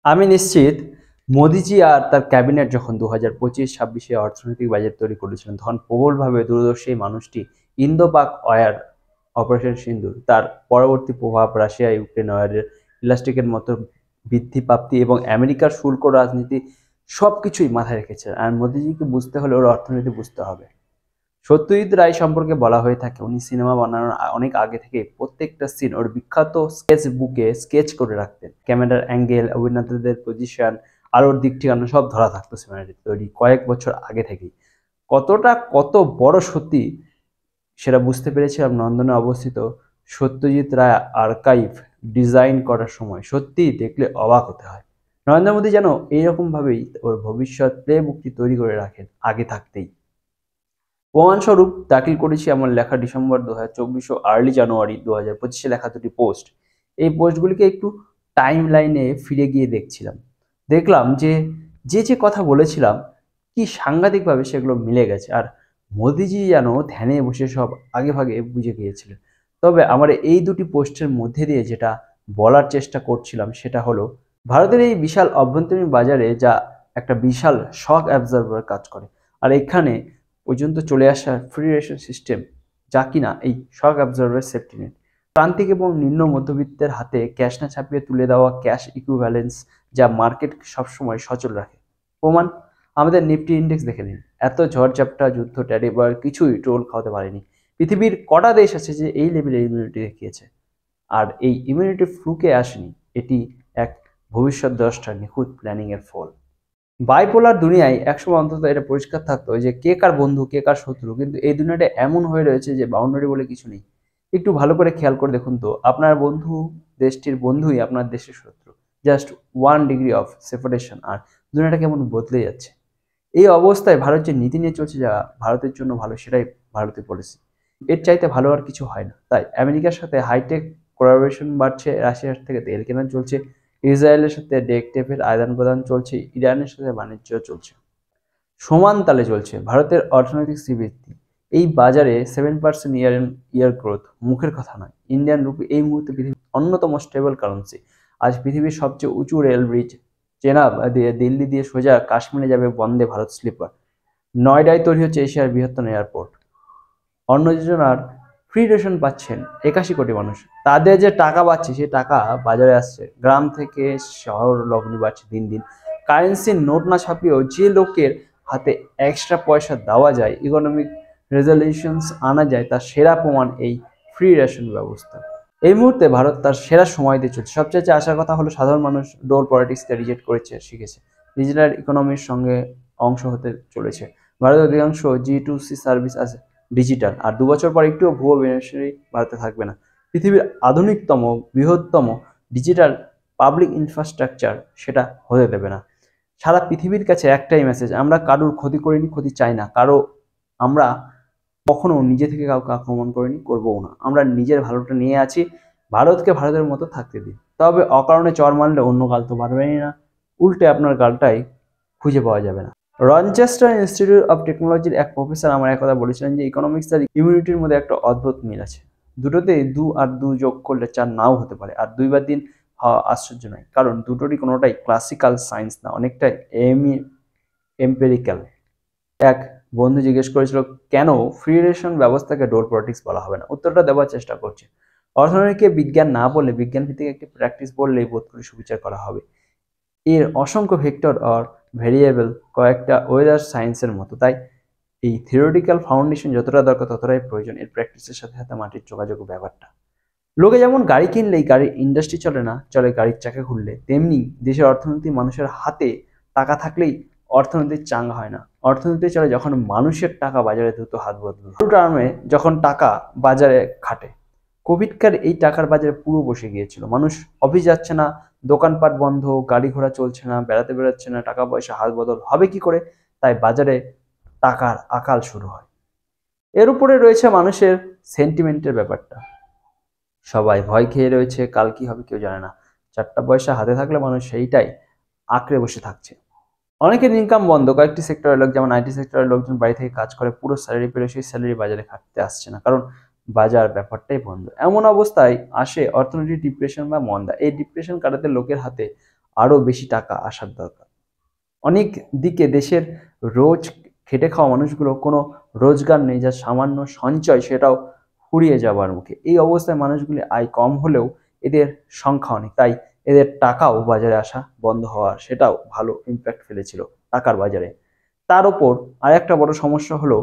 আমি নিশ্চিত মোদিজি আর তার ক্যাবিনেট যখন 2025-26 অর্থনৈতিক বাজেট তৈরি করেছিলেন তখন প্রবলভাবে দূরদর্শী এই মানুষটি ইন্দো পাক ওয়ার অপারেশন সিন্দুর তার পরবর্তী প্রভাব রাশিয়া ইউক্রেন ওয়ারের ইলাস্টিকের মতো বৃদ্ধি প্রাপ্তি এবং আমেরিকার শুল্ক রাজনীতি সবকিছুই মাথায় রেখেছে। আর মোদিজিকে বুঝতে হলে ওর অর্থনীতি বুঝতে হবে। সত্যজিৎ রায় সম্পর্কে বলা হয়ে থাকে উনি সিনেমা বানানোর অনেক আগে থেকে প্রত্যেকটা সিন ওর বিখ্যাত স্কেচ বুকে স্কেচ করে রাখতেন। ক্যামেরার অ্যাঙ্গেল, অভিনেতাদের পজিশন আর ওর দিক ঠিকানা সব ধরা থাকতো সিনেমাটি তৈরি কয়েক বছর আগে থেকেই। কত বড় সত্যি সেটা বুঝতে পেরেছিলাম লন্ডনে অবস্থিত সত্যজিৎ রায় আর্কাইভ ডিজাইন করার সময়। সত্যিই দেখলে অবাক হতে হয়। নরেন্দ্র মোদী যেন এইরকমভাবেই ওর ভবিষ্যৎ প্লে বুকটি তৈরি করে রাখেন আগে থাকতেই। প্রমাণস্বরূপ দাখিল করেছি আমার লেখা ডিসেম্বর 2024 ও আর্লি জানুয়ারি 2025 লেখা দুটি পোস্ট। এই পোস্টগুলিকে একটু টাইম লাইনে ফিরে গিয়ে দেখছিলাম। দেখলাম যে যে কথা বলেছিলাম কি সাংঘাতিকভাবে সেগুলো মিলে গেছে। আর মোদিজি যেন ধ্যানে বসে সব আগে ভাগে বুঝে গিয়েছিলেন। তবে আমার এই দুটি পোস্টের মধ্যে দিয়ে যেটা বলার চেষ্টা করছিলাম সেটা হলো ভারতের এই বিশাল অভ্যন্তরীণ বাজারে যা একটা বিশাল শক অ্যাবজর্ভার কাজ করে। আর এখানে পর্যন্ত চলে আসা ফ্রি রেশন সিস্টেম যা কিনা এই শক অ্যাবজর্ভার সেফটি নেট প্রান্তিক এবং নিম্ন মধ্যবিত্তের হাতে ক্যাশ না ছাপিয়ে তুলে দেওয়া ক্যাশ ইকুইভ্যালেন্স যা মার্কেট সবসময় সচল রাখে। প্রমাণ আমাদের নিফটি ইন্ডেক্স দেখে নিন। এত ঝড়ঝাপটা যুদ্ধ ট্যারিফ আর কিছুই টোল খাওয়াতে পারেনি। পৃথিবীর কটা দেশ আছে যে এই লেভেলের ইমিউনিটি দেখিয়েছে? আর এই ইমিউনিটি ফ্লুকে আসেনি, এটি এক ভবিষ্যৎ দ্রষ্টার নিখুঁত প্ল্যানিং এর ফল। বাইপোলার দুনিয়ায় একসময় অন্তত এটা পরিষ্কার থাকতো যে কে কার বন্ধু কে কার শত্রু, কিন্তু এই দুনিয়াটা এমন হয়ে রয়েছে যে বাউন্ডারি বলে কিছু নেই। একটু ভালো করে খেয়াল করে দেখুন তো, আপনার বন্ধু দেশটির বন্ধুই আপনার দেশের শত্রু। জাস্ট 1 ডিগ্রি অফ সেপারেশন আর দুনিয়াটা কেমন বদলে যাচ্ছে। এই অবস্থায় ভারত যে নীতি নিয়ে চলছে যা ভারতের জন্য ভালো সেটাই ভারতের পলিসি। এর চাইতে ভালো আর কিছু হয় না। তাই আমেরিকার সাথে হাইটেক কোলাবোরেশন বাড়ছে, রাশিয়ার থেকে তেল কেনা চলছে, ইসরায়েলের সাথে টেপের আদান প্রদান চলছে, ইরানের সাথে বাণিজ্য চলছে, সমান তালে চলছে। ভারতের অর্থনৈতিক শ্রীবৃদ্ধি এই বাজারে 7% ইয়ার গ্রোথ মুখের কথা নয়। ইন্ডিয়ান রুপি এই মুহূর্তে পৃথিবীর অন্যতম স্টেবল কারেন্সি। আজ পৃথিবীর সবচেয়ে উঁচু রেল ব্রিজ চেনাব দিয়ে দিল্লি দিয়ে সোজা কাশ্মীরে যাবে বন্দে ভারত স্লিপার। নয়ডায় তৈরি হচ্ছে এশিয়ার বৃহত্তম এয়ারপোর্ট। অন্ন যোজনার ফ্রি রেশন পাচ্ছেন 81 কোটি মানুষ। তাদের যে টাকা পাচ্ছে সেই টাকা বাজারে আসছে, গ্রাম থেকে শহর লগ্নি বাড়ছে দিন দিন। কারেন্সির নোট না ছাপিয়েও যে লোকের হাতে এক্সট্রা পয়সা দেওয়া যায়, ইকোনমিক রেজলিউশনস আনা যায়, তার সেরা প্রমাণ এই ফ্রি রেশন ব্যবস্থা। এই মুহূর্তে ভারত তার সেরা সময় দিয়ে চলছে। সবচেয়ে আসার কথা হলো সাধারণ মানুষ ডোর পলিটিক্সকে রিজেক্ট করেছে, শিখেছে, ডিজিটাল ইকোনমির সঙ্গে অংশ হতে চলেছে। ভারতের অধিকাংশ G2C সার্ভিস আছে ডিজিটাল, আর 2 বছর পর একটুও ভুয়ো বেনিফিশিয়ারি ভারতে থাকবে না। পৃথিবীর আধুনিকতম বৃহত্তম ডিজিটাল পাবলিক ইনফ্রাস্ট্রাকচার সেটা হতে দেবে না। সারা পৃথিবীর কাছে একটাই মেসেজ, আমরা কারোর ক্ষতি করিনি, ক্ষতি চাই না কারো। আমরা কখনো নিজে থেকে কাউকে আক্রমণ করিনি, করবও না। আমরা নিজের ভালোটা নিয়ে আছি, ভারতকে ভারতের মতো থাকতে দিই। তবে অকারণে চর মারলে অন্য গাল তো বাড়বেই না, উল্টে আপনার গালটাই খুঁজে পাওয়া যাবে না। রনচেস্টার ইনস্টিটিউট অফ টেকনোলজির এক প্রফেসর আমার এক কথা বলেছিলেন যে ইকোনমিক্স আর ইমিউনিটির মধ্যে একটা অদ্ভুত মিল আছে। দুটোতেই 2 আর 2 যোগ করলে 4 নাও হতে পারে, আর 2 বা 3 হওয়া আশ্চর্য নয়, কারণ দুটোরই কোনোটাই ক্লাসিক্যাল সায়েন্স না, অনেকটাই এম্পেরিক্যাল। এক বন্ধু জিজ্ঞেস করেছিল কেন ফ্রি রেশন ব্যবস্থাকে ডোর পলিটিক্স বলা হবে না। উত্তরটা দেওয়ার চেষ্টা করছে, অর্থনীতিকে বিজ্ঞান না বলে বিজ্ঞান ভিত্তিক একটি প্র্যাকটিস বললেই বোধ করে সুবিচার করা হবে। এর অসংখ্য ভেক্টর আর ভেরিয়েবল কয়েকটা ওয়েদার সায়েন্সের মতো। তাই এই থিওরিটিক্যাল ফাউন্ডেশন যতটা দরকার ততটাই প্রয়োজন এর প্র্যাকটিসের সাথে সাথে মাটির যোগাযোগ ব্যাপারটা। লোকে যেমন গাড়ি কিনলেই গাড়ির ইন্ডাস্ট্রি চলে না, চলে গাড়ির চাকা খুললে, তেমনি দেশের অর্থনীতি মানুষের হাতে টাকা থাকলেই অর্থনীতি চাঙ্গা হয় না। অর্থনীতি চলে যখন মানুষের টাকা বাজারে দ্রুত হাত বদল টার্মে, যখন টাকা বাজারে খাটে। কোভিডকার এই টাকার বাজারে পুরো বসে গিয়েছিল। মানুষ অফিস যাচ্ছে না, দোকানপাট বন্ধ, গাড়ি ঘোড়া চলছে না, বেড়াতে বেরোচ্ছে না, টাকা পয়সা হাত বদল হবে কি করে? তাই বাজারে টাকার আকাল শুরু হয়। এর উপরে রয়েছে মানুষের সেন্টিমেন্টের ব্যাপারটা। সবাই ভয় খেয়ে রয়েছে, কাল কি হবে কেউ জানে না। 4টা পয়সা হাতে থাকলে মানুষ সেইটাই আঁকড়ে বসে থাকছে। অনেকের ইনকাম বন্ধ, কয়েকটি সেক্টরের লোক যেমন আইটি সেক্টরের লোকজন বাড়ি থেকে কাজ করে, পুরো স্যালারি পেলে সেই স্যালারি বাজারে খাটতে আসছে না, কারণ বাজার ব্যাপারটাই বন্ধ। এমন অবস্থায় আসে অর্থনৈতিক ডিপ্রেশন বা মন্দা। এই ডিপ্রেশন কাটাতে লোকের হাতে আরো বেশি টাকা আসার দরকার। অনেক দিকে দেশের রোজ খেটে খাওয়া মানুষগুলো কোনো রোজগার নেই, যা সামান্য সঞ্চয় সেটাও ফুরিয়ে যাবার মুখে। এই অবস্থায় মানুষগুলি আয় কম হলেও এদের সংখ্যা অনেক, তাই এদের টাকাও বাজারে আসা বন্ধ হওয়া সেটাও ভালো ইম্প্যাক্ট ফেলেছিল টাকার বাজারে। তার উপর আর একটা বড় সমস্যা হলো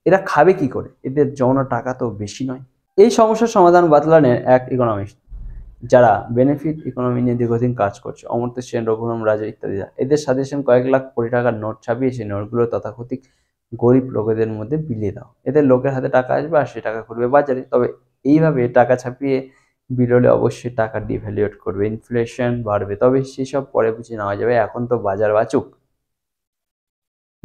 এরা খাবে কি করে, এদের জমানো টাকা তো বেশি নয়। এই সমস্যার সমাধান বাতলানের এক ইকোনমিস্ট, যারা বেনিফিট ইকোনমি নিয়ে দীর্ঘদিন কাজ করছে, অমর্ত্য সেন, রঘুরাম রাজা ইত্যাদিরা। এদের সাজেশন কয়েক লাখ কোটি টাকার নোট ছাপিয়ে সেই নোটগুলো তথাকথিত গরিব লোকেদের মধ্যে বিলিয়ে দাও। এদের লোকের হাতে টাকা আসবে আর সে টাকা ঘুরবে বাজারে। তবে এইভাবে টাকা ছাপিয়ে বিরলে অবশ্যই টাকা ডিভ্যালুয়েট করবে, ইনফ্লেশন বাড়বে, তবে সেসব পরে বুঝে নেওয়া যাবে, এখন তো বাজার বাঁচুক।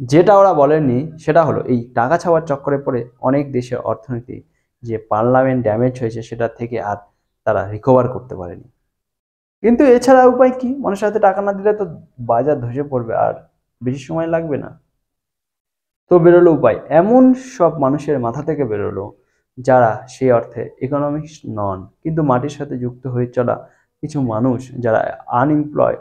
যেটা ওরা বলেননি সেটা হলো এই টাকা ছাপার চক্করে পড়ে অনেক দেশের অর্থনীতি যে পার্লামেন্ট ড্যামেজ হয়েছে সেটা থেকে আর তারা রিকভার করতে পারেনি। কিন্তু এছাড়া উপায় কি? মানুষের হাতে টাকা না দিলে তো বাজার ধসে পড়বে আর বেশি সময় লাগবে না। তো বেরোলো উপায়, এমন সব মানুষের মাথা থেকে বেরোলো যারা সেই অর্থে ইকোনমিক্স নন, কিন্তু মাটির সাথে যুক্ত হয়ে চলা কিছু মানুষ যারা আনএমপ্লয়েড,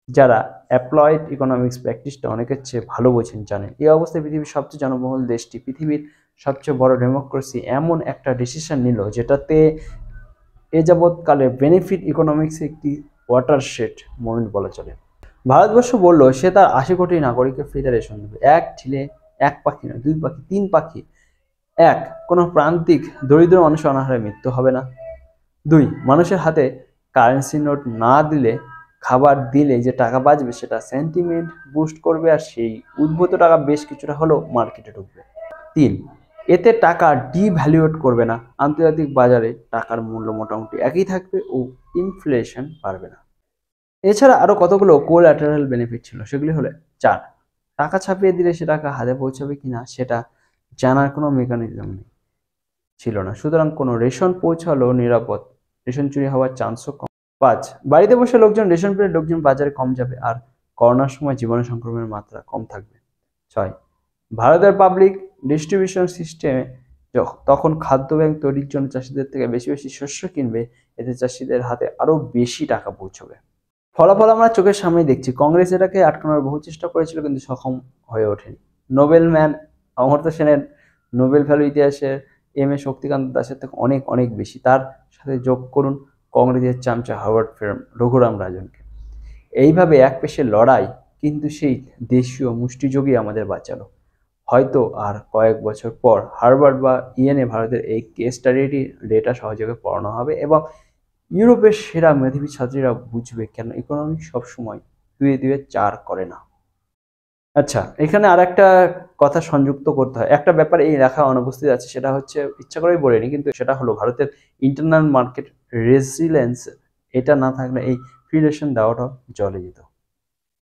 যারা অ্যাপ্লয়েড ইকোনমিক্স প্র্যাকটিসটা অনেকের চেয়ে ভালো বোঝেন, জানেন। এই অবস্থায় পৃথিবীর সবচেয়ে জনবহুল দেশটি, পৃথিবীর সবচেয়ে বড় ডেমোক্রেসি এমন একটা ডিসিশন নিল যেটাতে এ যাবৎকালে বেনিফিট ইকোনমিক্স একটি ওয়াটারশেড মোমেন্ট বলা চলে। ভারতবর্ষ বলল সে তার 80 কোটি নাগরিকের ফেডারেশন দেবে। এক ঢিলে এক পাখি নয়, দুই পাখি, তিন পাখি। এক, কোনো প্রান্তিক দরিদ্র মানুষের অনাহারে মৃত্যু হবে না। দুই, মানুষের হাতে কারেন্সি নোট না দিলে, খাবার দিলে যে টাকা বাঁচবে সেটা সেন্টিমেন্ট বুস্ট করবে আর সেই উদ্ভূত টাকা বেশ কিছুটা হলেও মার্কেটে ঢুকবে। তিন, এতে টাকা ডিভ্যালুয়েট করবে না, আন্তর্জাতিক বাজারে টাকার মূল্য মোটামুটি একই থাকবে ও ইনফ্লেশন বাড়বে না। এছাড়া আরো কতগুলো কোল্যাটারাল বেনিফিট ছিল, সেগুলি হলো: চার, টাকা ছাপিয়ে দিলে সে টাকা হাতে পৌঁছাবে কিনা সেটা জানার কোনো মেকানিজম নেই ছিল না, সুতরাং কোনো রেশন পৌঁছালেও নিরাপদ, রেশন চুরি হওয়ার চান্সও কম। পাঁচ, বাড়িতে বসে লোকজন রেশন পেলে লোকজন বাজারে কম যাবে আর করোনার সময় জীবাণু সংক্রমণের মাত্রা কম থাকবে। ছয়, ভারতের পাবলিক ডিস্ট্রিবিউশন সিস্টেমে তখন খাদ্য ব্যাংক তৈরির জন্য চাষিদের থেকে বেশি বেশি শস্য কিনবে, এতে চাষিদের হাতে আরো বেশি টাকা পৌঁছবে। ফলাফল আমরা চোখের সামনে দেখছি। কংগ্রেস এটাকে আটকানোর বহু চেষ্টা করেছিল কিন্তু সক্ষম হয়ে ওঠেনি। নোবেল ম্যান অমর্ত্য সেনের নোবেল ভ্যালু ইতিহাসের শক্তিকান্ত দাসের থেকে অনেক অনেক বেশি। তার সাথে যোগ করুন কংগ্রেসের চামচা হার্ভার্ড ফেরম রঘুরাম রাজনকে। এইভাবে এক পেশে লড়াই, কিন্তু সেই দেশীয় মুষ্টিযোগী আমাদের বাঁচালো। হয়তো আর কয়েক বছর পর হার্ভার্ড বা ইএনএ ভারতের এই কেস স্টাডিটি ডেটা সহযোগে পড়ানো হবে এবং ইউরোপের সেরা মেধাবী ছাত্রীরা বুঝবে কেন ইকোনমিক্স সবসময় 2-2 4 করে না। আচ্ছা, এখানে আর একটা কথা সংযুক্ত করতে হয়। একটা ব্যাপার এই লেখা অনুপস্থিত আছে, সেটা হচ্ছে ইচ্ছা করেই বলিনি, কিন্তু সেটা হলো ভারতের ইন্টারনাল মার্কেট রেজিলেন্স। এটা না থাকলে এই ফ্রি রেশন দেওয়াটাও চলে যেত।